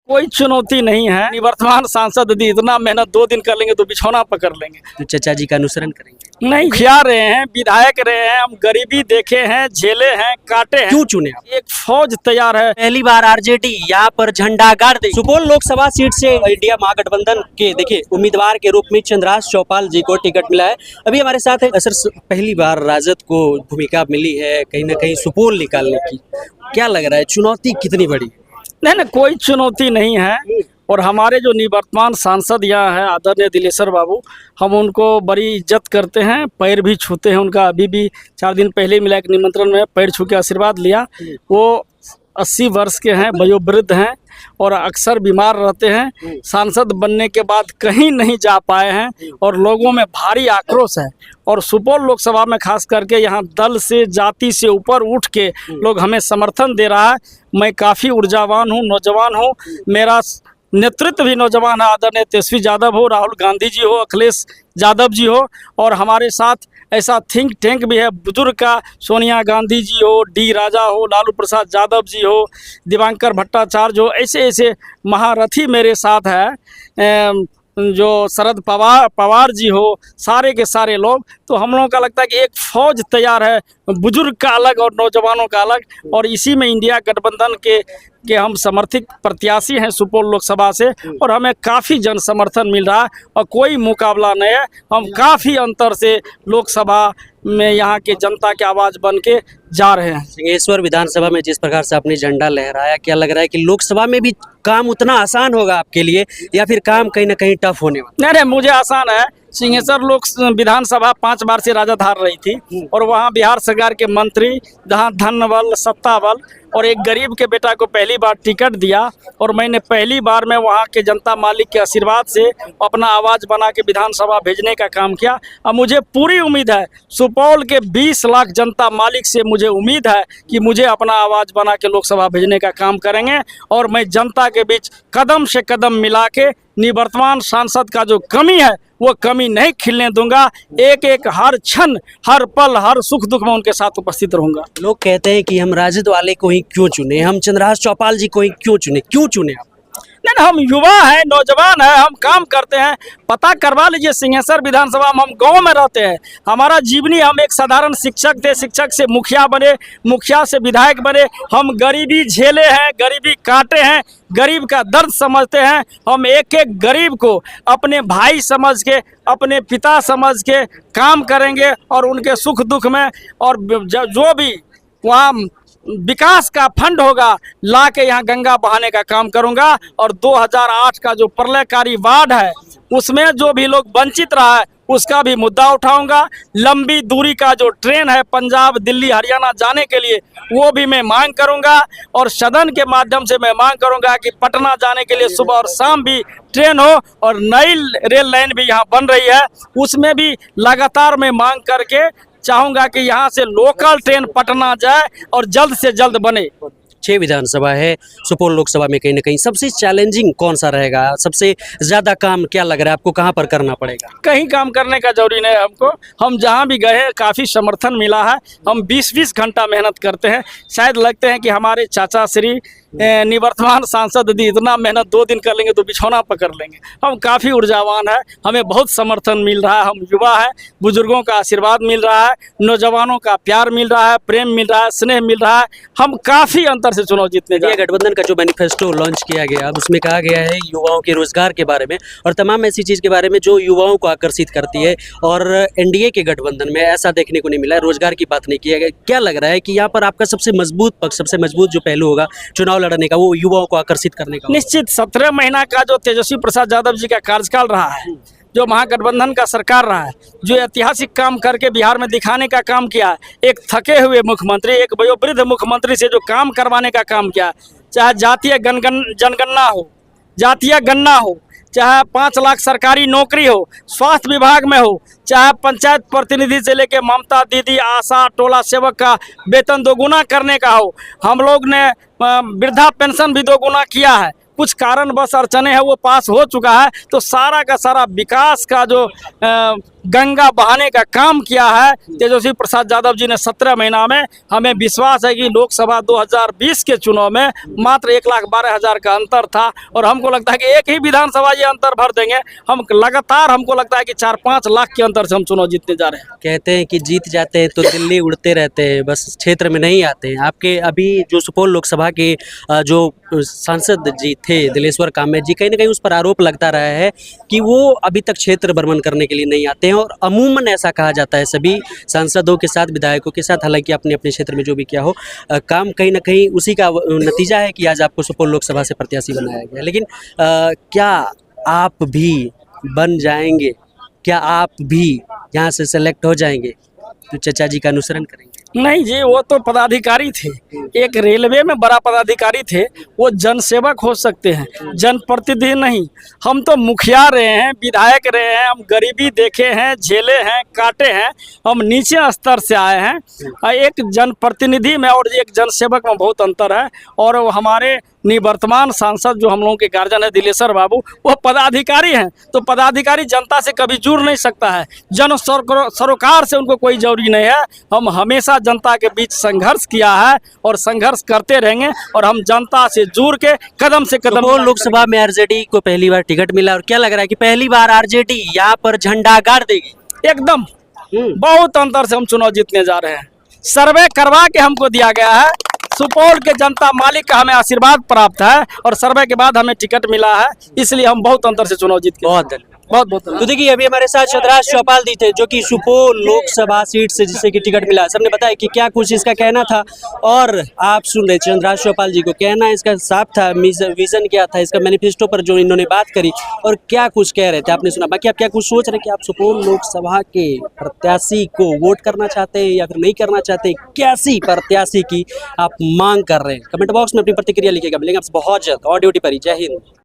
कोई चुनौती नहीं है। निवर्तमान सांसद यदि इतना मेहनत 2 दिन कर लेंगे तो बिछौना पकड़ लेंगे। तो चचा जी का अनुसरण करेंगे? नहीं, खिया रहे हैं, विधायक रहे हैं, हम गरीबी देखे हैं, झेले हैं, काटे हैं। क्यों चुने आप? एक फौज तैयार है। पहली बार आरजेडी यहाँ पर झंडा गाड़ दे। सुपौल लोकसभा सीट से इंडिया महागठबंधन के देखिए उम्मीदवार के रूप में चंद्रहास चौपाल जी को टिकट मिला है। अभी हमारे साथ है सर, पहली बार राजद को भूमिका मिली है कहीं ना कहीं सुपौल निकालने की, क्या लग रहा है चुनौती कितनी बड़ी? नहीं, कोई चुनौती नहीं है। और हमारे जो निवर्तमान सांसद यहाँ है आदरणीय दिलेश्वर बाबू, हम उनको बड़ी इज्जत करते हैं, पैर भी छूते हैं उनका। अभी भी 4 दिन पहले मिला एक निमंत्रण में, पैर छू के आशीर्वाद लिया। वो 80 वर्ष के हैं, वयोवृद्ध हैं और अक्सर बीमार रहते हैं। सांसद बनने के बाद कहीं नहीं जा पाए हैं और लोगों में भारी आक्रोश है। और सुपौल लोकसभा में खास करके यहाँ दल से जाति से ऊपर उठ के लोग हमें समर्थन दे रहा है। मैं काफ़ी ऊर्जावान हूँ, नौजवान हूँ, मेरा नेतृत्व भी नौजवान है। आदरणीय तेजस्वी यादव हो, राहुल गांधी जी हो, अखिलेश यादव जी हो, और हमारे साथ ऐसा थिंक टैंक भी है बुजुर्ग का, सोनिया गांधी जी हो, डी राजा हो, लालू प्रसाद यादव जी हो, दिवांकर भट्टाचार्य हो, ऐसे ऐसे महारथी मेरे साथ है, जो शरद पवार जी हो, सारे के सारे लोग। तो हम लोगों का लगता है कि एक फौज तैयार है, बुजुर्ग का अलग और नौजवानों का अलग। और इसी में इंडिया गठबंधन के हम समर्थित प्रत्याशी हैं सुपौल लोकसभा से, और हमें काफ़ी जन समर्थन मिल रहा है और कोई मुकाबला नहीं है। हम काफ़ी अंतर से लोकसभा में यहाँ के जनता की आवाज़ बन के जा रहे हैं। सिंहेश्वर विधानसभा में जिस प्रकार से आपने झंडा लहराया, क्या लग रहा है कि लोकसभा में भी काम उतना आसान होगा आपके लिए, या फिर काम कहीं ना कहीं टफ होने वाला? नहीं, मुझे आसान है। सिंहेश्वर लोक विधानसभा 5 बार से राजद हार रही थी और वहाँ बिहार सरकार के मंत्री, जहाँ धन बल सत्ता बल, और एक गरीब के बेटा को पहली बार टिकट दिया और मैंने पहली बार में वहाँ के जनता मालिक के आशीर्वाद से अपना आवाज़ बना के विधानसभा भेजने का काम किया। अब मुझे पूरी उम्मीद है, सुपौल के 20 लाख जनता मालिक से मुझे उम्मीद है कि मुझे अपना आवाज़ बना के लोकसभा भेजने का काम करेंगे और मैं जनता के बीच कदम से कदम मिला के निवर्तमान सांसद का जो कमी है वो कमी नहीं खिलने दूंगा। एक एक हर क्षण, हर पल, हर सुख दुख में उनके साथ उपस्थित रहूंगा। लोग कहते हैं कि हम राजद वाले को ही क्यों चुने, हम चंद्रहास चौपाल जी को ही क्यों चुने, क्यों चुने आप? नहीं, हम युवा हैं, नौजवान हैं, हम काम करते हैं। पता करवा लीजिए, सिंहेश्वर विधानसभा में हम गांव में रहते हैं। हमारा जीवनी, हम एक साधारण शिक्षक थे, शिक्षक से मुखिया बने, मुखिया से विधायक बने। हम गरीबी झेले हैं, गरीबी काटे हैं, गरीब का दर्द समझते हैं। हम एक एक गरीब को अपने भाई समझ के, अपने पिता समझ के काम करेंगे और उनके सुख दुख में, और जो भी वहाँ विकास का फंड होगा ला के यहाँ गंगा बहाने का काम करूँगा। और 2008 का जो प्रलयकारी वार्ड है उसमें जो भी लोग वंचित रहा है उसका भी मुद्दा उठाऊंगा। लंबी दूरी का जो ट्रेन है पंजाब, दिल्ली, हरियाणा जाने के लिए, वो भी मैं मांग करूंगा। और सदन के माध्यम से मैं मांग करूंगा कि पटना जाने के लिए सुबह और शाम भी ट्रेन हो, और नई रेल लाइन भी यहाँ बन रही है उसमें भी लगातार मैं मांग करके चाहूँगा कि यहाँ से लोकल ट्रेन पटना जाए और जल्द से जल्द बने। 6 विधानसभा है, सुपौल लोकसभा में कहीं ना कहीं सबसे चैलेंजिंग कौन सा रहेगा? सबसे ज़्यादा काम क्या लग रहा है आपको, कहाँ पर करना पड़ेगा? कहीं काम करने का जरूरी नहीं है हमको। हम जहाँ भी गए काफ़ी समर्थन मिला है। हम 20-20 घंटा मेहनत करते हैं। शायद लगते हैं कि हमारे चाचा श्री निवर्तमान सांसद यदि इतना मेहनत 2 दिन कर लेंगे तो बिछौना पकड़ लेंगे। हम काफ़ी ऊर्जावान है, हमें बहुत समर्थन मिल रहा है। हम युवा है, बुजुर्गों का आशीर्वाद मिल रहा है, नौजवानों का प्यार मिल रहा है, प्रेम मिल रहा है, स्नेह मिल रहा है। हम काफ़ी अंतर से चुनाव जीतने जा। गठबंधन का जो मैनिफेस्टो लॉन्च किया गया, अब उसमें कहा गया है युवाओं के रोजगार के बारे में और तमाम ऐसी चीज़ के बारे में जो युवाओं को आकर्षित करती है, और एनडीए के गठबंधन में ऐसा देखने को नहीं मिला है, रोजगार की बात नहीं किया गया। क्या लग रहा है कि यहाँ पर आपका सबसे मजबूत पक्ष, सबसे मजबूत जो पहलू होगा चुनाव लड़ने का, वो युवाओं को आकर्षित करने का? निश्चित 17 महीना का जो तेजस्वी प्रसाद यादव जी का कार्यकाल रहा है, जो महागठबंधन का सरकार रहा है, जो ऐतिहासिक काम करके बिहार में दिखाने का काम किया, एक थके हुए मुख्यमंत्री, एक वयोवृद्ध मुख्यमंत्री से जो काम करवाने का काम किया, चाहे जातीय जनगणना हो, जातीय गणना हो, चाहे 5 लाख सरकारी नौकरी हो, स्वास्थ्य विभाग में हो, चाहे पंचायत प्रतिनिधि से लेके ममता दीदी, आशा, टोला सेवक का वेतन 2 गुना करने का हो। हम लोग ने वृद्धा पेंशन भी 2 गुना किया है। कुछ कारणवश अड़चने हैं, वो पास हो चुका है। तो सारा का सारा विकास का जो गंगा बहाने का काम किया है तेजस्वी प्रसाद यादव जी ने 17 महीना में। हमें विश्वास है कि लोकसभा 2020 के चुनाव में मात्र 1,12,000 का अंतर था और हमको लगता है कि एक ही विधानसभा ये अंतर भर देंगे। हम लगातार हमको लगता है कि 4-5 लाख के अंतर से हम चुनाव जीतने जा रहे हैं। कहते हैं कि जीत जाते हैं तो दिल्ली उड़ते रहते हैं, बस क्षेत्र में नहीं आते हैं। आपके अभी जो सुपौल लोकसभा के जो सांसद जी थे दिलेश्वर कामैत जी, कहीं ना कहीं उस पर आरोप लगता रहा है कि वो अभी तक क्षेत्र भ्रमण करने के लिए नहीं आते हैं और अमूमन ऐसा कहा जाता है सभी सांसदों के साथ, विधायकों के साथ, हालांकि अपने अपने क्षेत्र में जो भी किया हो काम, कहीं ना कहीं उसी का नतीजा है कि आज आपको सुपौल लोकसभा से प्रत्याशी बनाया गया। लेकिन क्या आप भी बन जाएंगे, क्या आप भी यहाँ से सेलेक्ट हो जाएंगे तो चचा जी का अनुसरण करेंगे? नहीं जी, वो तो पदाधिकारी थे, एक रेलवे में बड़ा पदाधिकारी थे, वो जनसेवक हो सकते हैं, जनप्रतिनिधि नहीं। हम तो मुखिया रहे हैं, विधायक रहे हैं, हम गरीबी देखे हैं, झेले हैं, काटे हैं, हम नीचे स्तर से आए हैं। एक जनप्रतिनिधि में और एक जनसेवक में बहुत अंतर है। और वो हमारे निवर्तमान सांसद जो हम लोगों के गार्जियन है दिलेश्वर बाबू, वो पदाधिकारी हैं, तो पदाधिकारी जनता से कभी जुड़ नहीं सकता है। जन सरोकार से उनको कोई जरूरी नहीं है। हम हमेशा जनता के बीच संघर्ष किया है और संघर्ष करते रहेंगे और हम जनता से जुड़ के कदम से कदम। सुपौल लोकसभा में आरजेडी को पहली बार टिकट मिला और क्या लग रहा है कि पहली बार आरजेडी यहाँ पर झंडा गाड़ देगी? एकदम बहुत अंतर से हम चुनाव जीतने जा रहे हैं। सर्वे करवा के हमको दिया गया है, सुपौल के जनता मालिक का हमें आशीर्वाद प्राप्त है और सर्वे के बाद हमें टिकट मिला है, इसलिए हम बहुत अंतर से चुनाव जीत के। बहुत बहुत तो देखिए अभी हमारे साथ चंद्राश चौपाल जी थे जो कि सुपौल लोकसभा सीट से जिससे कि टिकट मिला। सबने बताया कि क्या कुछ इसका कहना था और आप सुन रहे चंद्राश चौपाल जी को, कहना इसका साफ था, विजन क्या था इसका, मैनिफेस्टो पर जो इन्होंने बात करी और क्या कुछ कह रहे थे आपने सुना। बाकी आप क्या कुछ सोच रहे हैं कि आप सुपौल लोकसभा के प्रत्याशी को वोट करना चाहते हैं या फिर नहीं करना चाहते, कैसी प्रत्याशी की आप मांग कर रहे हैं? कमेंट बॉक्स में अपनी प्रतिक्रिया लिखिएगा। मिलेंगे आपसे बहुत जल्द और ड्यूटी पर ही। जय हिंद।